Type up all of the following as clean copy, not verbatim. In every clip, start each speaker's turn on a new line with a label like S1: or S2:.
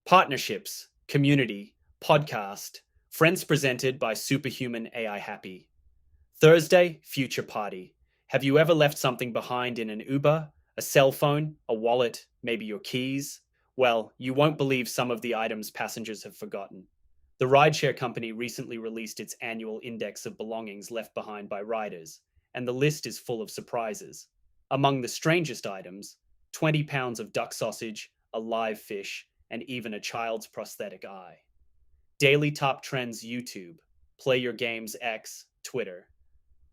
S1: Partnerships, community, podcast, friends presented by Superhuman AI Happy. Thursday, future party. Have you ever left something behind in an Uber? A cell phone, a wallet, maybe your keys? Well, you won't believe some of the items passengers have forgotten. The rideshare company recently released its annual index of belongings left behind by riders, and the list is full of surprises. Among the strangest items, 20 pounds of duck sausage, a live fish, and even a child's prosthetic eye. Daily Top Trends YouTube, Play Your Games X, Twitter,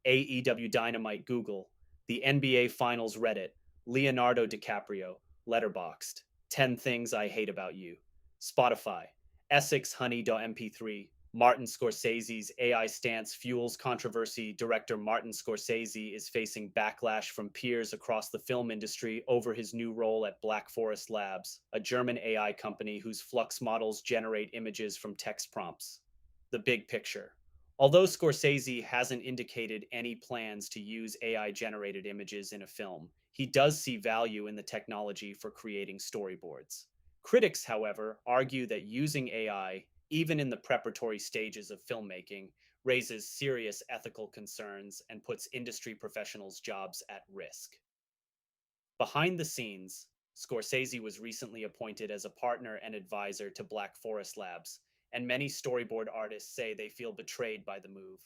S1: AEW Dynamite Google, the NBA Finals Reddit, Leonardo DiCaprio, Letterboxd, 10 Things I Hate About You, Spotify, EssexHoney.mp3, Martin Scorsese's AI stance fuels controversy. Director Martin Scorsese is facing backlash from peers across the film industry over his new role at Black Forest Labs, a German AI company whose Flux models generate images from text prompts. The big picture. Although Scorsese hasn't indicated any plans to use AI generated images in a film, he does see value in the technology for creating storyboards. Critics, however, argue that using AI, even in the preparatory stages of filmmaking, raises serious ethical concerns and puts industry professionals' jobs at risk. Behind the scenes, Scorsese was recently appointed as a partner and advisor to Black Forest Labs, and many storyboard artists say they feel betrayed by the move.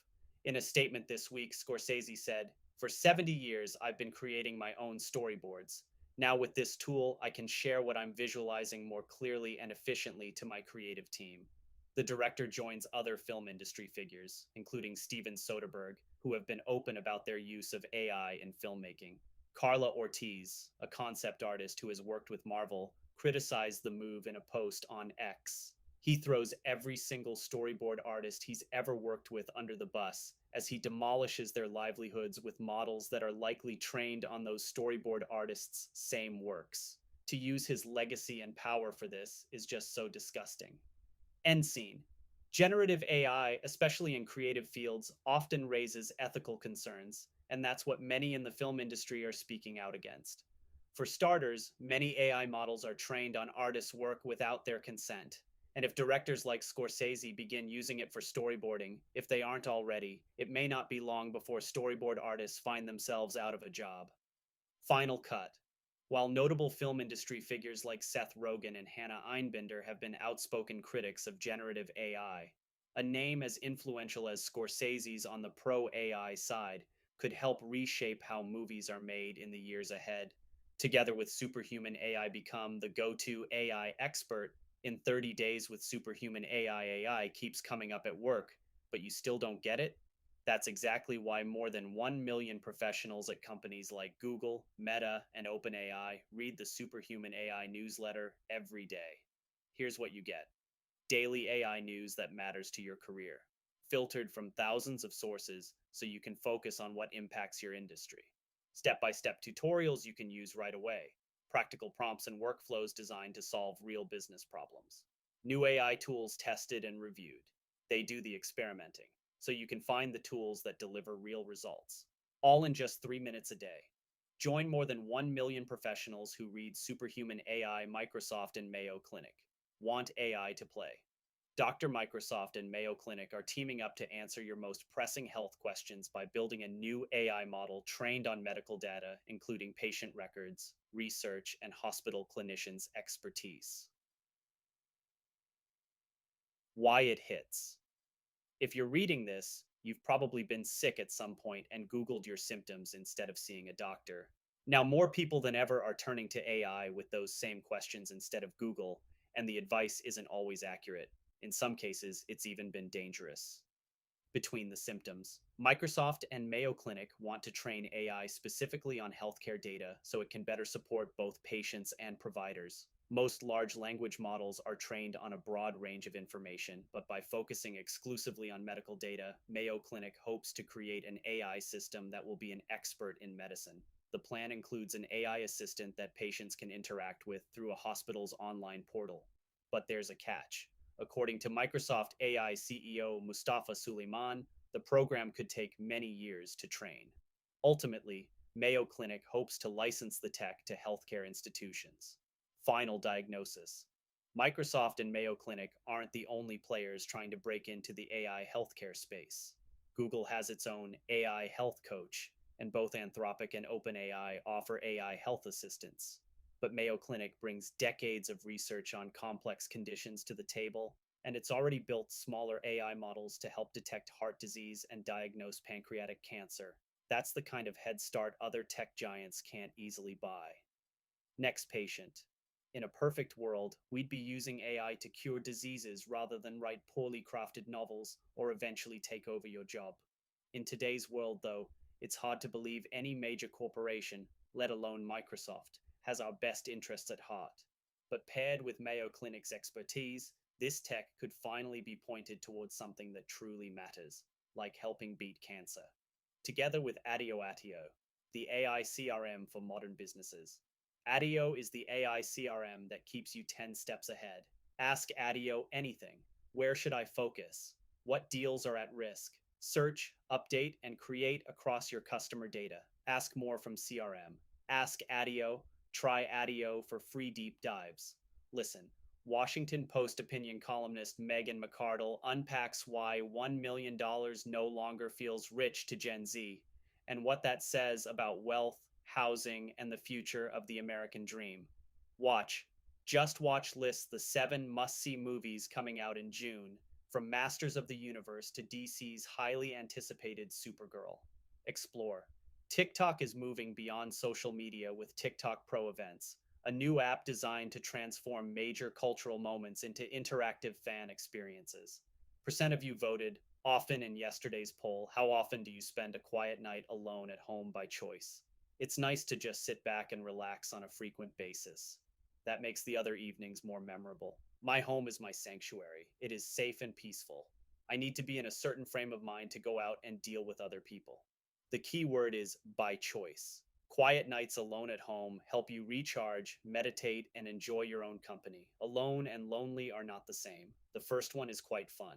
S1: In a statement this week, Scorsese said, "For 70 years, I've been creating my own storyboards. Now, with this tool, I can share what I'm visualizing more clearly and efficiently to my creative team." The director joins other film industry figures, including Steven Soderbergh, who have been open about their use of AI in filmmaking. Carla Ortiz, a concept artist who has worked with Marvel, criticized the move in a post on X. He throws every single storyboard artist he's ever worked with under the bus as he demolishes their livelihoods with models that are likely trained on those storyboard artists' same works. To use his legacy and power for this is just so disgusting. End scene. Generative AI, especially in creative fields, often raises ethical concerns, and that's what many in the film industry are speaking out against. For starters, many AI models are trained on artists' work without their consent. And if directors like Scorsese begin using it for storyboarding, if they aren't already, it may not be long before storyboard artists find themselves out of a job. Final cut. While notable film industry figures like Seth Rogen and Hannah Einbinder have been outspoken critics of generative AI, a name as influential as Scorsese's on the pro AI side could help reshape how movies are made in the years ahead. Together with Superhuman AI become the go-to AI expert in 30 days with Superhuman AI keeps coming up at work, but you still don't get it? That's exactly why more than 1 million professionals at companies like Google, Meta, and OpenAI read the Superhuman AI newsletter every day. Here's what you get: daily AI news that matters to your career, filtered from thousands of sources so you can focus on what impacts your industry. Step by step tutorials you can use right away, practical prompts and workflows designed to solve real business problems. New AI tools tested and reviewed. They do the experimenting, so you can find the tools that deliver real results, all in just 3 minutes a day. Join more than 1 million professionals who read Superhuman AI, Microsoft, and Mayo Clinic. Want AI to play? Dr. Microsoft and Mayo Clinic are teaming up to answer your most pressing health questions by building a new AI model trained on medical data, including patient records, research, and hospital clinicians' expertise. Why it hits. If you're reading this, you've probably been sick at some point and Googled your symptoms instead of seeing a doctor. Now, more people than ever are turning to AI with those same questions instead of Google, and the advice isn't always accurate. In some cases, it's even been dangerous. Between the symptoms, Microsoft and Mayo Clinic want to train AI specifically on healthcare data so it can better support both patients and providers. Most large language models are trained on a broad range of information, but by focusing exclusively on medical data, Mayo Clinic hopes to create an AI system that will be an expert in medicine. The plan includes an AI assistant that patients can interact with through a hospital's online portal. But there's a catch. According to Microsoft AI CEO Mustafa Suleyman, the program could take many years to train. Ultimately, Mayo Clinic hopes to license the tech to healthcare institutions. Final diagnosis. Microsoft and Mayo Clinic aren't the only players trying to break into the AI healthcare space. Google has its own AI health coach, and both Anthropic and OpenAI offer AI health assistants. But Mayo Clinic brings decades of research on complex conditions to the table, and it's already built smaller AI models to help detect heart disease and diagnose pancreatic cancer. That's the kind of head start other tech giants can't easily buy. Next patient. In a perfect world, we'd be using AI to cure diseases rather than write poorly crafted novels or eventually take over your job. In today's world, though, it's hard to believe any major corporation, let alone Microsoft, has our best interests at heart. But paired with Mayo Clinic's expertise, this tech could finally be pointed towards something that truly matters, like helping beat cancer. Together with ADIO, the AI CRM for modern businesses. ADIO is the AI CRM that keeps you 10 steps ahead. Ask ADIO anything. Where should I focus? What deals are at risk? Search, update, and create across your customer data. Ask more from CRM. Ask ADIO. Try ADIO for free deep dives. Listen, Washington Post opinion columnist Megan McArdle unpacks why $1 million no longer feels rich to Gen Z and what that says about wealth, housing, and the future of the American dream. Watch. Just Watch lists the 7 must see movies coming out in June, from Masters of the Universe to DC's highly anticipated Supergirl. Explore. TikTok is moving beyond social media with TikTok Pro events, a new app designed to transform major cultural moments into interactive fan experiences. Percent of you voted often in yesterday's poll. How often do you spend a quiet night alone at home by choice? It's nice to just sit back and relax on a frequent basis. That makes the other evenings more memorable. My home is my sanctuary. It is safe and peaceful. I need to be in a certain frame of mind to go out and deal with other people. The key word is by choice. Quiet nights alone at home help you recharge, meditate, and enjoy your own company. Alone and lonely are not the same. The first one is quite fun.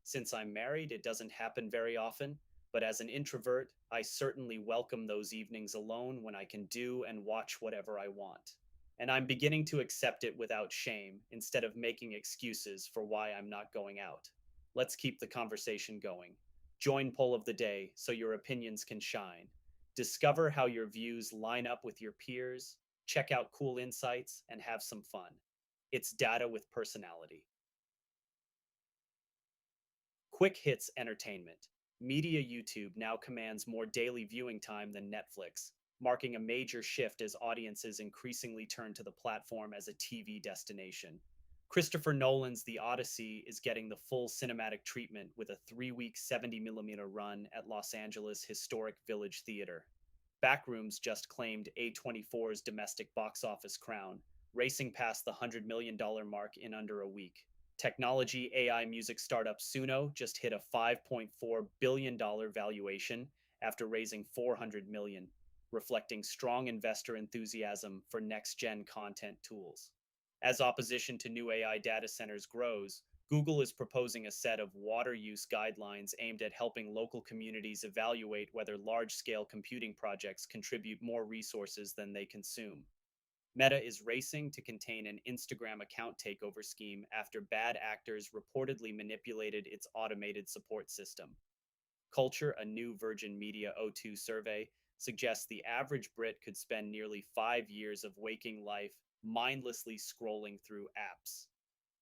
S1: Since I'm married, it doesn't happen very often, but as an introvert, I certainly welcome those evenings alone when I can do and watch whatever I want. And I'm beginning to accept it without shame instead of making excuses for why I'm not going out. Let's keep the conversation going. Join poll of the day so your opinions can shine. Discover how your views line up with your peers, check out cool insights, and have some fun. It's data with personality. Quick hits entertainment. Media YouTube now commands more daily viewing time than Netflix, marking a major shift as audiences increasingly turn to the platform as a TV destination. Christopher Nolan's The Odyssey is getting the full cinematic treatment with a 3-week 70mm run at Los Angeles' historic Village Theater. Backrooms just claimed A24's domestic box office crown, racing past the $100 million mark in under a week. Technology AI music startup Suno just hit a $5.4 billion valuation after raising $400 million, reflecting strong investor enthusiasm for next-gen content tools. As opposition to new AI data centers grows, Google is proposing a set of water use guidelines aimed at helping local communities evaluate whether large-scale computing projects contribute more resources than they consume. Meta is racing to contain an Instagram account takeover scheme after bad actors reportedly manipulated its automated support system. Culture, a new Virgin Media O2 survey, suggests the average Brit could spend nearly 5 years of waking life mindlessly scrolling through apps.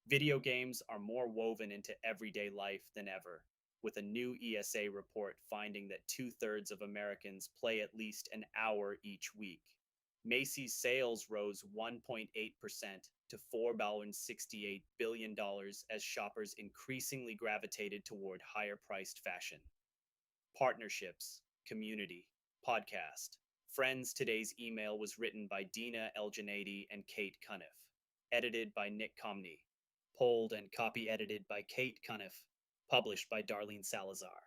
S1: Video games are more woven into everyday life than ever, with a new ESA report finding that 2/3 of Americans play at least an hour each week. Macy's sales rose 1.8% to $4.68 billion as shoppers increasingly gravitated toward higher priced fashion. Partnerships, community, podcast. Friends, today's email was written by Dina Eljanady and Kate Cuniff, edited by Nick Comney, polled and copy edited by Kate Cuniff, published by Darlene Salazar.